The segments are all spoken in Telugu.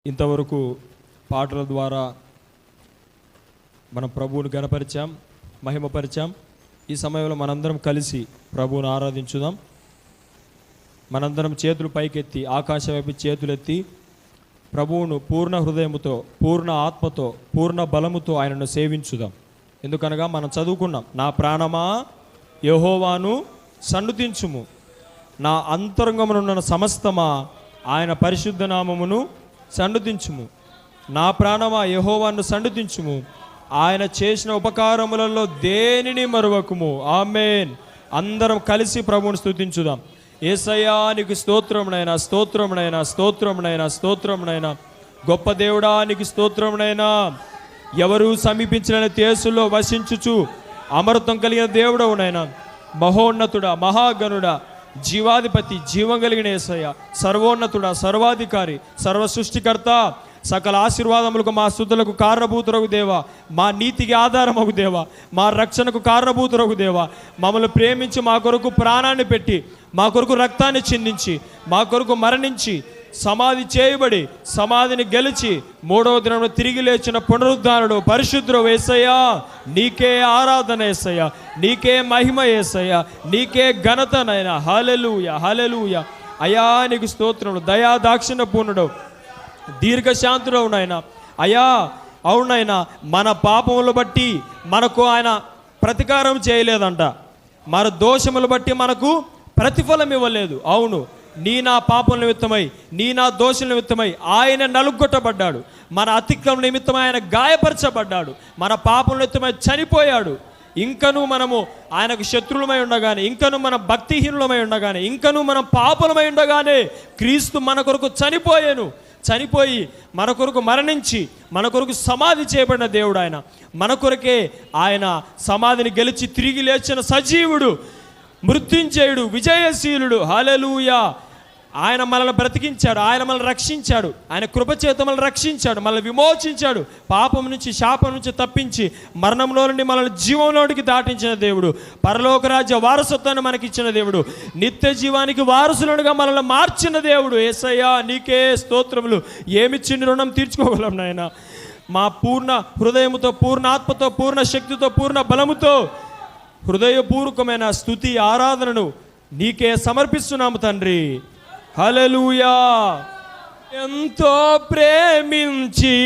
ఇంతవరకు పాటల ద్వారా మన ప్రభువుని గణపరిచాం, మహిమపరిచాం. ఈ సమయంలో మనందరం కలిసి ప్రభువుని ఆరాధించుదాం. మనందరం చేతులు పైకెత్తి ఆకాశం వైపు చేతులెత్తి ప్రభువును పూర్ణ హృదయముతో, పూర్ణ ఆత్మతో, పూర్ణ బలముతో ఆయనను సేవించుదాం. ఎందుకనగా మనం చదువుకున్నాం, నా ప్రాణమా యెహోవాను సన్నుతించుము, నా అంతరంగమునున్న సమస్తమా ఆయన పరిశుద్ధ నామమును సన్నుతించుము. నా ప్రాణమా యెహోవాను సన్నుతించుము, ఆయన చేసిన ఉపకారములలో దేనిని మరువకుము. ఆమేన్. అందరం కలిసి ప్రభువుని స్తుతించుదాం. యేసయ్యా నీకు స్తోత్రమునైనా, స్తోత్రమునైనా, స్తోత్రమునైనా, స్తోత్రమునైనా. గొప్ప దేవుడా నీకు స్తోత్రమునైనా. ఎవరు సమీపించలేని తేజస్సులో వసించుచు అమృతం కలిగిన దేవుడవునైనా, మహోన్నతుడా, మహాగణుడా, జీవాధిపతి, జీవం కలిగిన యేసయ్య, సర్వోన్నతుడా, సర్వాధికారి, సర్వ సృష్టికర్త, సకల ఆశీర్వాదములకు మా స్తుతులకు కారణభూతురగు దేవా, మా నీతికి ఆధారమగు దేవా, మా రక్షణకు కారణభూతురగు దేవా, మమ్మల్ని ప్రేమించి మా కొరకు ప్రాణాన్ని పెట్టి, మా కొరకు రక్తాన్ని చిందించి, మా కొరకు మరణించి, సమాధి చేయబడి, సమాధిని గెలిచి, మూడవ దినంలో తిరిగి లేచిన పునరుద్ధానుడు పరిశుద్ధుడు యేసయ్యా, నీకే ఆరాధన యేసయ్యా, నీకే మహిమ యేసయ్యా, నీకే ఘనతనైనా. హల్లెలూయా, హల్లెలూయా. అయా నీకు స్తోత్రములు. దయా దాక్షిణ్య పూర్ణుడు, దీర్ఘశాంతుడు నాయన. అయా అవునైనా, మన పాపములు బట్టి మనకు ఆయన ప్రతీకారం చేయలేదంట, మన దోషములు బట్టి మనకు ప్రతిఫలం ఇవ్వలేదు. అవును, నీ నా పాపం నిమిత్తమై, నీ నా దోషుల నిమిత్తమై ఆయన నలుగొట్టబడ్డాడు. మన అతిక్రమం నిమిత్తమై ఆయన గాయపరచబడ్డాడు. మన పాపం నిమిత్తమై చనిపోయాడు. ఇంకనూ మనము ఆయనకు శత్రువులమై ఉండగానే, ఇంకనూ మనం భక్తిహీనులమై ఉండగానే, ఇంకనూ మనం పాపులమై ఉండగానే క్రీస్తు మన కొరకు చనిపోయి మన కొరకు మరణించి, మన కొరకు సమాధి చేయబడిన దేవుడు ఆయన. మన కొరకే ఆయన సమాధిని గెలిచి తిరిగి లేచిన సజీవుడు, మృత్యుంజయుడు, విజయశీలుడు. హల్లెలూయా. ఆయన మనల్ని బ్రతికించాడు, ఆయన మనల్ని రక్షించాడు, ఆయన కృపచేత మనల్ని రక్షించాడు, మనల్ని విమోచించాడు, పాపం నుంచి, శాపం నుంచి తప్పించి, మరణంలో నుండి మనల్ని జీవంలోనికి దాటించిన దేవుడు, పరలోక రాజ్య వారసత్వాన్ని మనకిచ్చిన దేవుడు, నిత్య జీవానికి వారసులుగా మనల్ని మార్చిన దేవుడు. యేసయ్యా నీకే స్తోత్రములు. ఏమిచ్చి రుణం తీర్చుకోగలం నాయన. మా పూర్ణ హృదయముతో, పూర్ణ ఆత్మతో, పూర్ణ శక్తితో, పూర్ణ బలముతో హృదయపూర్వకమైన స్తుతి ఆరాధనను నీకే సమర్పిస్తున్నాము తండ్రి. హల్లెలూయా. ఎంతో ప్రేమించి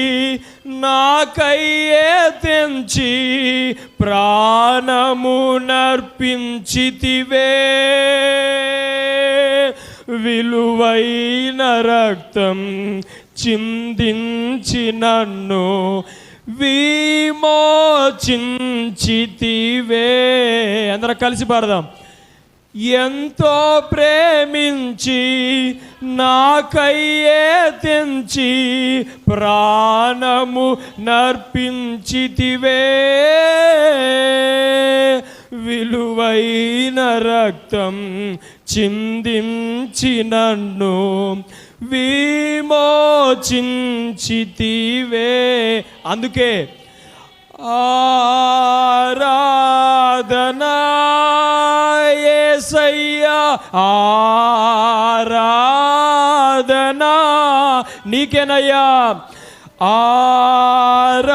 నాకయ్యే తెంచి ప్రాణము నర్పించితివే, విలువైన రక్తం చిందించి నన్ను విమోచించితివే. అందరం కలిసి పాడదాం. ఎంతో ప్రేమించి నాకయ్యే తెంచి ప్రాణము నర్పించితివే, విలువైన రక్తం చిందించి నన్ను విమోచించితివే. అందుకే ఆరాధనా యేసయ్యా, ఆరాధనా నీకేనయ్యా. ఆరాధనా,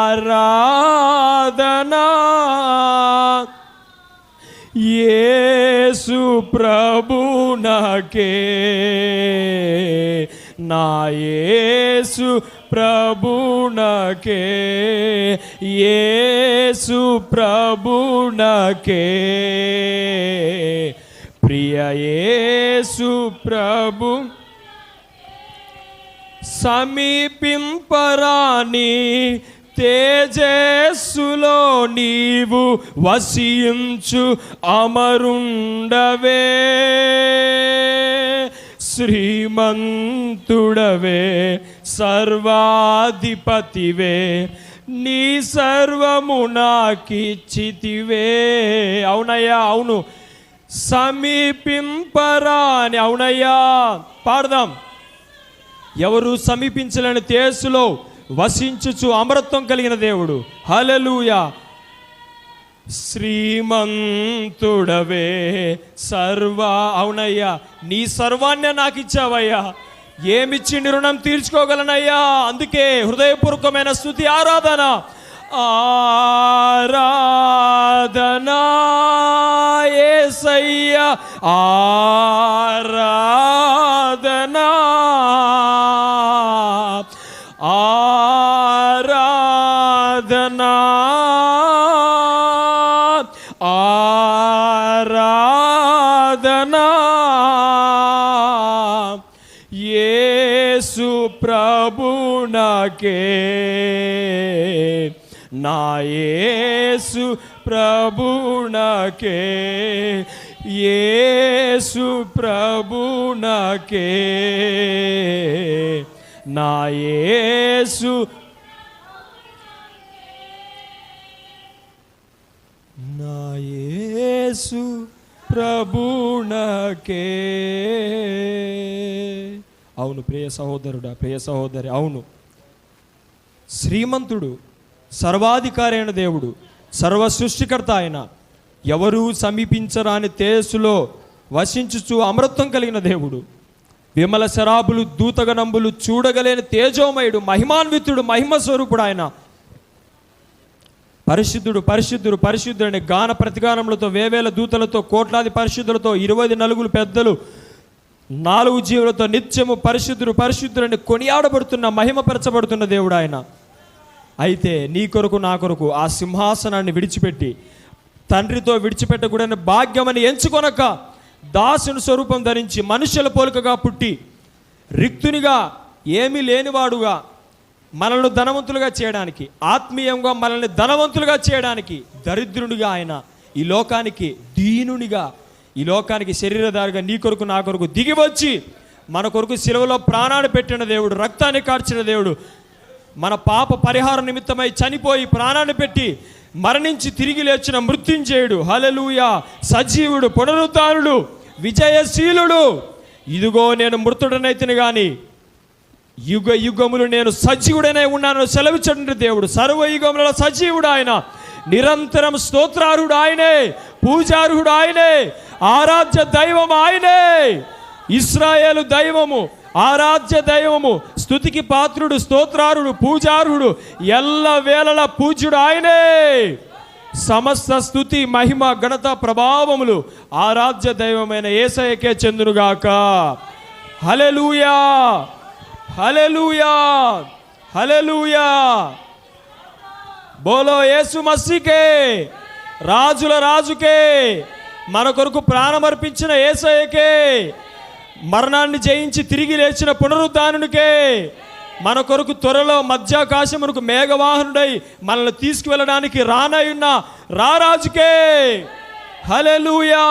ఆరాధనా యేసు ప్రభునకే, నా యేసు ప్రభునకే, యేసు ప్రభునకే, ప్రియ యేసు ప్రభు. సమీపింపరాని తేజస్సులో నీవు వసించు అమరుండవే, శ్రీమంతుడవే, సర్వాధిపతివే, నీ సర్వము నాకిచ్చితివే. అవునయ్యా, అవును. సమీపింపరాని, అవునయ్యా. పాడదాం. ఎవరు సమీపించలేని తేజస్సులో వసించుచు అమరత్వం కలిగిన దేవుడు. హల్లెలూయా. శ్రీమంతుడవే అవునయ్యా, నీ సర్వాన్ని నాకు ఇచ్చావయ్యా. ఏమిచ్చి నీ రుణం తీర్చుకోగలనయ్యా. అందుకే హృదయపూర్వకమైన స్తుతి, ఆరాధన, ఆరాధనా యేసయ్యా, ఆరాధనా, ఆరాధనా, ఆరాధనా యేసు ప్రభునకే, నా యేసు ప్రభునకే, యేసు ప్రభునకే, నా యేసు, నా యేసు ప్రభునకే. అవును ప్రియ సహోదరుడా, ప్రియ సహోదరి, అవును, శ్రీమంతుడు, సర్వాధికారి అయిన దేవుడు, సర్వ సృష్టికర్త ఆయన, ఎవరూ సమీపించరాని తేజస్సులో వసించుచు అమృతం కలిగిన దేవుడు, విమల శరాబులు దూతగణంబులు చూడగలేని తేజోమయుడు, మహిమాన్వితుడు, మహిమ స్వరూపుడు ఆయన. పరిశుద్ధుడు పరిశుద్ధుడు పరిశుద్ధుడని గాన ప్రతిగానములతో, వేవేల దూతలతో, కోట్లాది పరిశుద్ధులతో, 24 పెద్దలు, 4 జీవులతో నిత్యము పరిశుద్ధుడు పరిశుద్ధుడని కొనియాడబడుతున్న, మహిమపరచబడుతున్న దేవుడు ఆయన. అయితే నీ కొరకు నా కొరకు ఆ సింహాసనాన్ని విడిచిపెట్టి, తండ్రితో విడిచిపెట్టకూడని భాగ్యమని ఎంచుకొనక, దాసుని స్వరూపం ధరించి మనుషుల పోలికగా పుట్టి, రిక్తునిగా, ఏమీ లేనివాడుగా మనల్ని ధనవంతులుగా చేయడానికి, ఆత్మీయంగా మనల్ని ధనవంతులుగా చేయడానికి దరిద్రునిగా ఆయన ఈ లోకానికి, దీనునిగా ఈ లోకానికి శరీరధారిగా నీ కొరకు నా కొరకు దిగి వచ్చి మన కొరకు శిలువలో ప్రాణాన్ని పెట్టిన దేవుడు, రక్తాన్ని కార్చిన దేవుడు, మన పాప పరిహార నిమిత్తమై చనిపోయి ప్రాణాన్ని పెట్టి మరణించి తిరిగి లేచిన మృత్యుంజయుడు, హల్లెలూయా, సజీవుడు, పునరుద్ధానుడు, విజయశీలుడు. ఇదిగో నేను మృతుడనైతిని గాని యుగ యుగములు నేను సజీవుడనే ఉన్నాను సెలవిచ్చండి దేవుడు. సర్వయుగముల సజీవుడు ఆయన, నిరంతరం స్తోత్రార్హుడు ఆయనే, పూజార్హుడు ఆయనే, ఆరాధ్య దైవం ఆయనే, ఇశ్రాయేలు దైవము, ఆరాధ్య దైవము, స్తుతికి పాత్రుడు, స్తోత్రార్హుడు, పూజార్హుడు, ఎల్ల వేళల పూజ్యుడు ఆయనే. సమస్త స్తుతి, మహిమ, ఘనత, ప్రభావములు ఆరాధ్య దైవమైన యేసయ్యకే చెందునుగాక. హల్లెలూయా, హల్లెలూయా, హల్లెలూయా. బోలో యేసు మసీకే, రాజుల రాజుకే, మన కొరకు ప్రాణమర్పించిన యేసయ్యకే, మరణాన్ని జయించి తిరిగి లేచిన పునరుద్ధానునికే, మన కొరకు త్వరలో మధ్యాకాశమునకు మేఘవాహనుడై మనల్ని తీసుకువెళ్ళడానికి రానయున్న రారాజుకే. హల్లెలూయా.